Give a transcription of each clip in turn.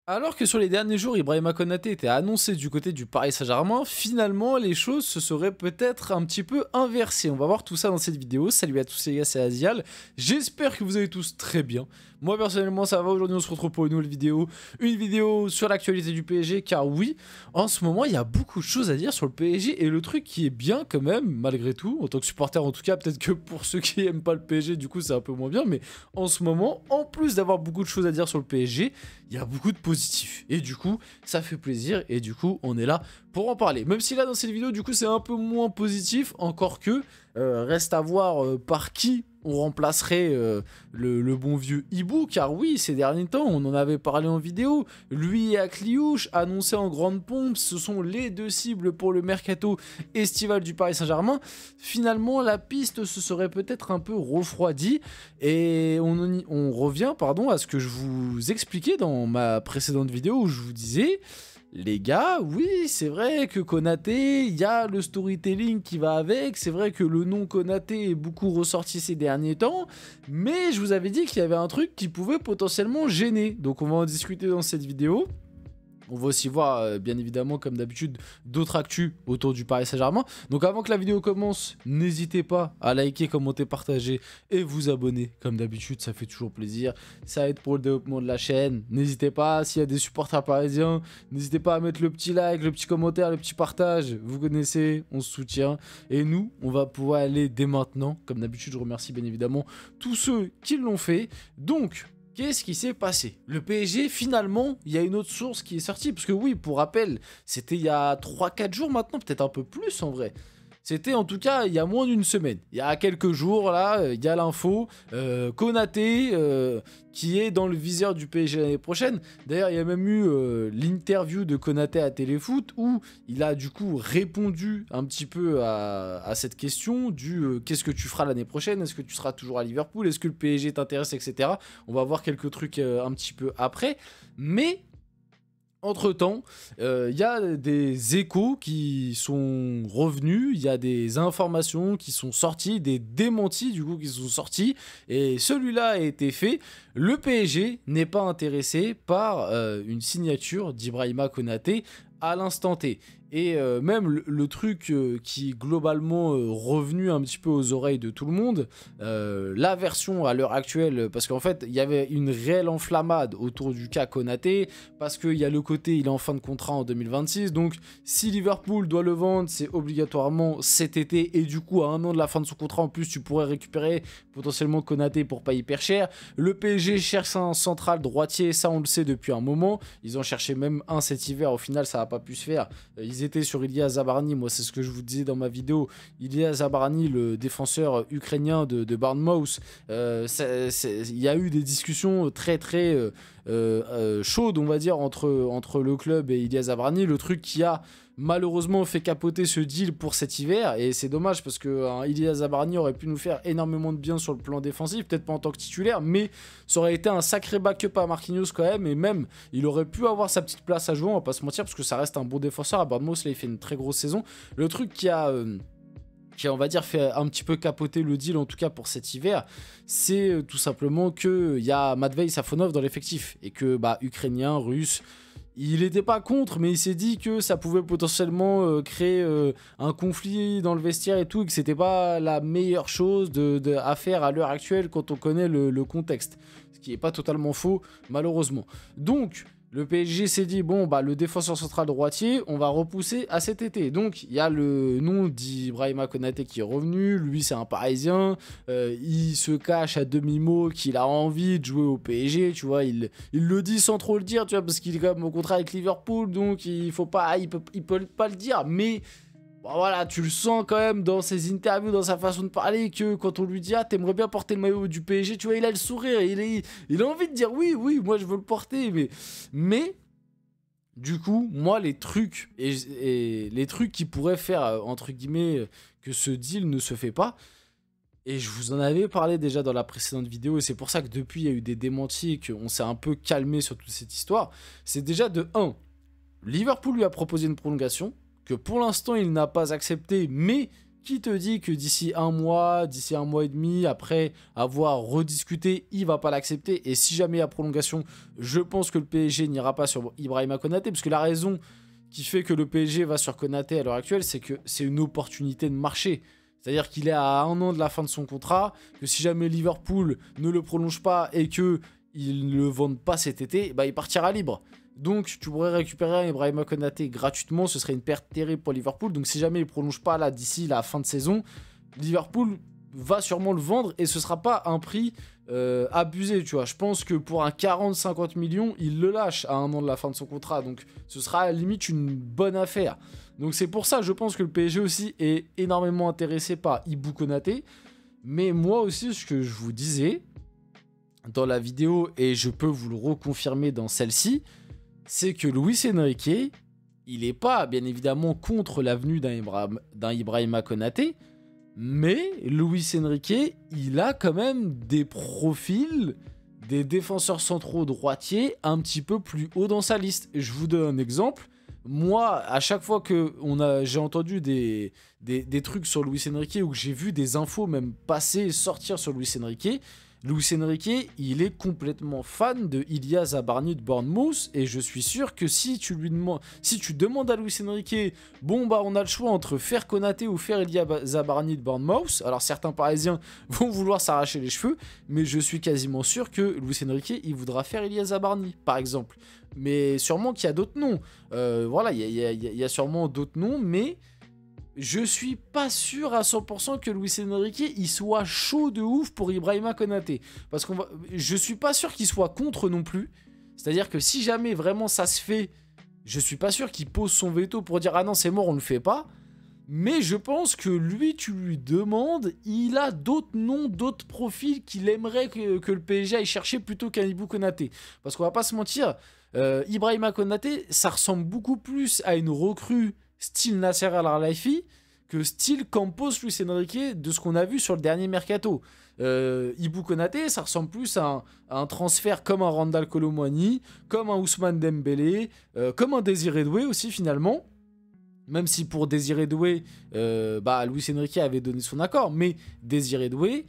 Alors que sur les derniers jours, Ibrahima Konaté était annoncé du côté du Paris Saint-Germain, finalement les choses se seraient peut-être un petit peu inversées. On va voir tout ça dans cette vidéo. Salut à tous les gars, c'est Azial. J'espère que vous allez tous très bien. Moi personnellement ça va, aujourd'hui on se retrouve pour une nouvelle vidéo. Une vidéo sur l'actualité du PSG, car oui, en ce moment il y a beaucoup de choses à dire sur le PSG. Et le truc qui est bien quand même, malgré tout, en tant que supporter en tout cas, peut-être que pour ceux qui aiment pas le PSG du coup c'est un peu moins bien. Mais en ce moment, en plus d'avoir beaucoup de choses à dire sur le PSG, il y a beaucoup de positifs. Et du coup, ça fait plaisir. Et du coup, on est là pour en parler. Même si là, dans cette vidéo, du coup, c'est un peu moins positif. Encore que, reste à voir par qui on remplacerait le bon vieux Hibou. Car oui, ces derniers temps, on en avait parlé en vidéo. Lui et Akliouche, annoncés en grande pompe, ce sont les deux cibles pour le mercato estival du Paris Saint-Germain. Finalement, la piste se serait peut-être un peu refroidie. Et on revient à ce que je vous expliquais dans ma précédente vidéo où je vous disais, les gars, oui, c'est vrai que Konaté, il y a le storytelling qui va avec, c'est vrai que le nom Konaté est beaucoup ressorti ces derniers temps, mais je vous avais dit qu'il y avait un truc qui pouvait potentiellement gêner. Donc on va en discuter dans cette vidéo. On va aussi voir, bien évidemment, comme d'habitude, d'autres actus autour du Paris Saint-Germain. Donc avant que la vidéo commence, n'hésitez pas à liker, commenter, partager et vous abonner. Comme d'habitude, ça fait toujours plaisir. Ça aide pour le développement de la chaîne. N'hésitez pas, s'il y a des supporters parisiens, n'hésitez pas à mettre le petit like, le petit commentaire, le petit partage. Vous connaissez, on se soutient. Et nous, on va pouvoir aller dès maintenant. Comme d'habitude, je remercie bien évidemment tous ceux qui l'ont fait. Donc, qu'est-ce qui s'est passé? Le PSG, finalement, il y a une autre source qui est sortie. Parce que oui, pour rappel, c'était il y a 3-4 jours maintenant, peut-être un peu plus en vrai. C'était en tout cas il y a moins d'une semaine. Il y a quelques jours, là, il y a l'info. Konaté, qui est dans le viseur du PSG l'année prochaine. D'ailleurs, il y a même eu l'interview de Konaté à Téléfoot où il a du coup répondu un petit peu à cette question du qu'est-ce que tu feras l'année prochaine? Est-ce que tu seras toujours à Liverpool? Est-ce que le PSG t'intéresse, etc. On va voir quelques trucs un petit peu après. Mais entre-temps, il y a des échos qui sont revenus, il y a des informations qui sont sorties, des démentis du coup qui sont sortis, et celui-là a été fait. Le PSG n'est pas intéressé par une signature d'Ibrahima Konaté à l'instant T. Et même le truc qui est globalement revenu un petit peu aux oreilles de tout le monde, la version à l'heure actuelle, parce qu'en fait il y avait une réelle enflammade autour du cas Konaté, parce qu'il y a le côté il est en fin de contrat en 2026, donc si Liverpool doit le vendre, c'est obligatoirement cet été, et du coup à 1 an de la fin de son contrat en plus tu pourrais récupérer potentiellement Konaté pour pas hyper cher. Le PSG cherche un central droitier, ça on le sait depuis un moment, ils ont cherché même un cet hiver, au final ça n'a pas pu se faire. Ils étaient sur Ilya Zabarny, moi c'est ce que je vous disais dans ma vidéo. Ilya Zabarny, le défenseur ukrainien de Bournemouth, il y a eu des discussions très chaudes, on va dire, entre le club et Ilya Zabarny. Le truc qui a malheureusement fait capoter ce deal pour cet hiver, et c'est dommage parce que Ilya Zabarny aurait pu nous faire énormément de bien sur le plan défensif, peut-être pas en tant que titulaire, mais ça aurait été un sacré backup à Marquinhos quand même, et même il aurait pu avoir sa petite place à jouer, on va pas se mentir, parce que ça reste un bon défenseur. À Bournemouth là il fait une très grosse saison. Le truc qui a on va dire fait un petit peu capoter le deal, en tout cas pour cet hiver, c'est tout simplement qu'il y a Matvei Safonov dans l'effectif, et que ukrainien, russe, il n'était pas contre, mais il s'est dit que ça pouvait potentiellement créer un conflit dans le vestiaire et tout, et que c'était pas la meilleure chose à faire à l'heure actuelle quand on connaît le contexte. Ce qui n'est pas totalement faux, malheureusement. Donc, le PSG s'est dit, bon, le défenseur central droitier, on va repousser à cet été. Donc, il y a le nom d'Ibrahima Konaté qui est revenu. Lui, c'est un Parisien. Il se cache à demi-mot qu'il a envie de jouer au PSG. Tu vois, il le dit sans trop le dire, tu vois, parce qu'il est quand même au contrat avec Liverpool. Donc, il peut pas le dire. Mais voilà, tu le sens quand même dans ses interviews, dans sa façon de parler, que quand on lui dit « Ah, t'aimerais bien porter le maillot du PSG », tu vois, il a le sourire, il a envie de dire « Oui, moi je veux le porter », mais du coup, moi, les trucs, et les trucs qui pourraient faire, entre guillemets, que ce deal ne se fait pas, et je vous en avais parlé déjà dans la précédente vidéo, et c'est pour ça que depuis, il y a eu des démentis, et qu'on s'est un peu calmé sur toute cette histoire, c'est déjà de 1, Liverpool lui a proposé une prolongation, que pour l'instant il n'a pas accepté, mais Qui te dit que d'ici un mois et demi, après avoir rediscuté, il va pas l'accepter? Et si jamais il y a prolongation, je pense que le PSG n'ira pas sur Ibrahima Konaté, parce que la raison qui fait que le PSG va sur Konaté à l'heure actuelle, c'est que c'est une opportunité de marché. C'est-à-dire qu'il est à 1 an de la fin de son contrat, que si jamais Liverpool ne le prolonge pas et qu'ils ne le vendent pas cet été, bah, il partira libre. Donc tu pourrais récupérer un Ibrahima Konaté gratuitement, ce serait une perte terrible pour Liverpool. Donc si jamais il ne prolonge pas là d'ici la fin de saison, Liverpool va sûrement le vendre et ce ne sera pas un prix abusé, tu vois. Je pense que pour un 40-50 millions, il le lâche à 1 an de la fin de son contrat. Donc ce sera à la limite une bonne affaire. Donc c'est pour ça, je pense que le PSG aussi est énormément intéressé par Ibou Konaté. Mais moi aussi, ce que je vous disais dans la vidéo, et je peux vous le reconfirmer dans celle-ci, c'est que Luis Enrique, il n'est pas bien évidemment contre l'avenue d'un Ibrahima Konaté, mais Luis Enrique, il a quand même des profils, des défenseurs centraux droitiers un petit peu plus haut dans sa liste. Je vous donne un exemple. Moi, à chaque fois que j'ai entendu des trucs sur Luis Enrique ou que j'ai vu des infos même passer, sortir sur Luis Enrique, il est complètement fan de Ilya Zabarny de Bournemouth et je suis sûr que si tu demandes à Luis Enrique, bon bah on a le choix entre faire Konaté ou faire Ilya Zabarny de Bournemouth, alors certains Parisiens vont vouloir s'arracher les cheveux, mais je suis quasiment sûr que Luis Enrique il voudra faire Ilya Zabarny par exemple. Mais sûrement qu'il y a d'autres noms. Voilà, il y a sûrement d'autres noms, mais je suis pas sûr à 100% que Luis Enrique il soit chaud de ouf pour Ibrahima Konaté. Parce que je suis pas sûr qu'il soit contre non plus. C'est-à-dire que si jamais vraiment ça se fait, je suis pas sûr qu'il pose son veto pour dire ah non c'est mort on le fait pas. Mais je pense que lui, tu lui demandes, il a d'autres noms, d'autres profils qu'il aimerait que le PSG aille chercher plutôt qu'un Ibou Konaté. Parce qu'on va pas se mentir, Ibrahima Konaté, ça ressemble beaucoup plus à une recrue style Nasser Al-Khelaifi que style Campos Luis Enrique de ce qu'on a vu sur le dernier mercato. Ibou Konaté, ça ressemble plus à un transfert comme un Randal Kolo Muani, comme un Ousmane Dembélé, comme un Désiré Doué aussi finalement. Même si pour Désiré Doué, Luis Enrique avait donné son accord, mais Désiré Doué,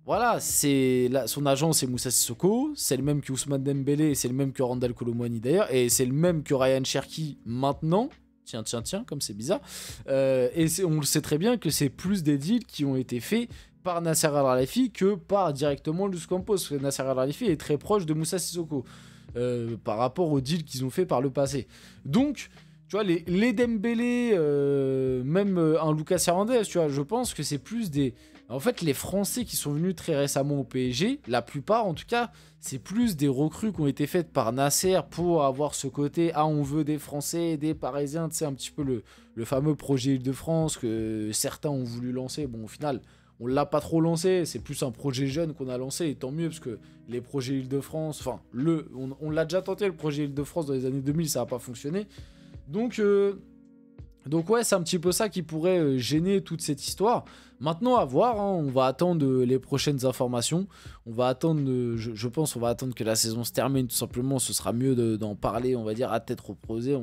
voilà, son agent c'est Moussa Sissoko, c'est le même que Ousmane Dembélé, c'est le même que Randal Kolo Muani d'ailleurs, et c'est le même que Ryan Cherki maintenant. Tiens, comme c'est bizarre. Et on le sait très bien que c'est plus des deals qui ont été faits par Nasser Al-Khelaifi que par directement Luis Campos. Nasser Al-Khelaifi est très proche de Moussa Sissoko par rapport aux deals qu'ils ont fait par le passé. Donc, tu vois, les Dembélé, même un Lucas Hernandez, tu vois, je pense que c'est plus des... En fait, les Français qui sont venus très récemment au PSG, la plupart en tout cas, c'est plus des recrues qui ont été faites par Nasser pour avoir ce côté « Ah, on veut des Français, des Parisiens », tu sais, un petit peu le fameux projet Île-de-France que certains ont voulu lancer. Bon, au final, on ne l'a pas trop lancé, c'est plus un projet jeune qu'on a lancé, et tant mieux, parce que les projets Île-de-France, enfin, on l'a déjà tenté, le projet Île-de-France dans les années 2000, ça n'a pas fonctionné. Donc ouais, c'est un petit peu ça qui pourrait gêner toute cette histoire. Maintenant, à voir, hein, on va attendre les prochaines informations. On va attendre, je pense, on va attendre que la saison se termine, tout simplement. Ce sera mieux d'en parler, on va dire, à tête reposée,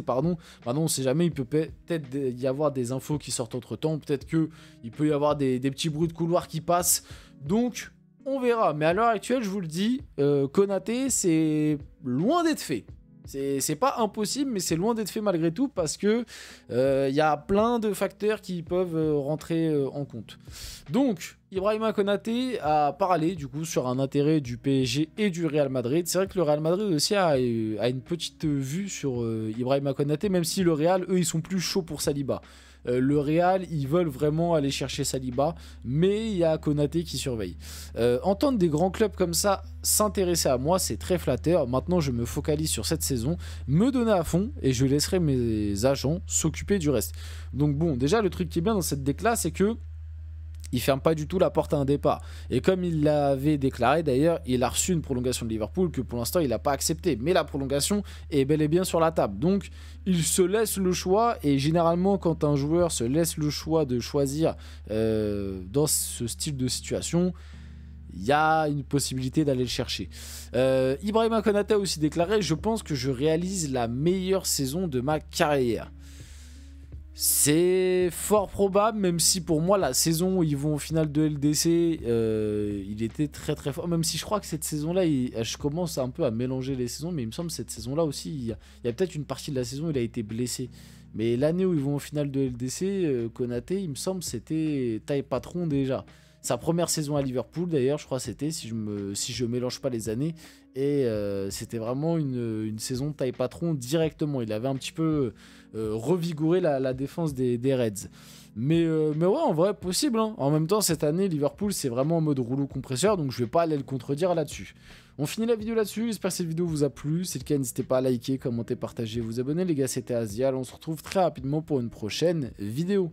pardon. Maintenant, on sait jamais, il peut peut-être y avoir des infos qui sortent entre-temps. Peut-être qu'il peut y avoir des petits bruits de couloir qui passent. Donc, on verra. Mais à l'heure actuelle, je vous le dis, Konaté, c'est loin d'être fait. C'est pas impossible, mais c'est loin d'être fait malgré tout parce que y a plein de facteurs qui peuvent rentrer en compte. Donc, Ibrahima Konaté a parlé du coup sur un intérêt du PSG et du Real Madrid. C'est vrai que le Real Madrid aussi a une petite vue sur Ibrahima Konaté, même si le Real, eux, ils sont plus chauds pour Saliba. Le Real, ils veulent vraiment aller chercher Saliba, mais il y a Konaté qui surveille. Entendre des grands clubs comme ça s'intéresser à moi, c'est très flatteur. Maintenant, je me focalise sur cette saison, me donner à fond, et je laisserai mes agents s'occuper du reste. Donc bon, déjà, le truc qui est bien dans cette décla, c'est que il ferme pas du tout la porte à un départ. Et comme il l'avait déclaré d'ailleurs, il a reçu une prolongation de Liverpool que pour l'instant il n'a pas acceptée. Mais la prolongation est bel et bien sur la table. Donc il se laisse le choix. Et généralement quand un joueur se laisse le choix de choisir dans ce style de situation, il y a une possibilité d'aller le chercher. Ibrahima Konaté a aussi déclaré « Je pense que je réalise la meilleure saison de ma carrière ». C'est fort probable, même si pour moi la saison où ils vont au final de LDC, il était très très fort. Même si je crois que cette saison-là, je commence un peu à mélanger les saisons, mais il me semble que cette saison-là aussi, il y a peut-être une partie de la saison où il a été blessé. Mais l'année où ils vont au final de LDC, Konaté, il me semble c'était taille patron déjà. Sa première saison à Liverpool d'ailleurs, je crois c'était, si je mélange pas les années. Et c'était vraiment une saison taille patron directement. Il avait un petit peu revigoré la défense des Reds. Mais ouais, en vrai, possible. Hein. En même temps, cette année, Liverpool, c'est vraiment en mode rouleau compresseur. Donc je vais pas aller le contredire là-dessus. On finit la vidéo là-dessus. J'espère que cette vidéo vous a plu. Si c'est le cas, n'hésitez pas à liker, commenter, partager, vous abonner. Les gars, c'était Azial. On se retrouve très rapidement pour une prochaine vidéo.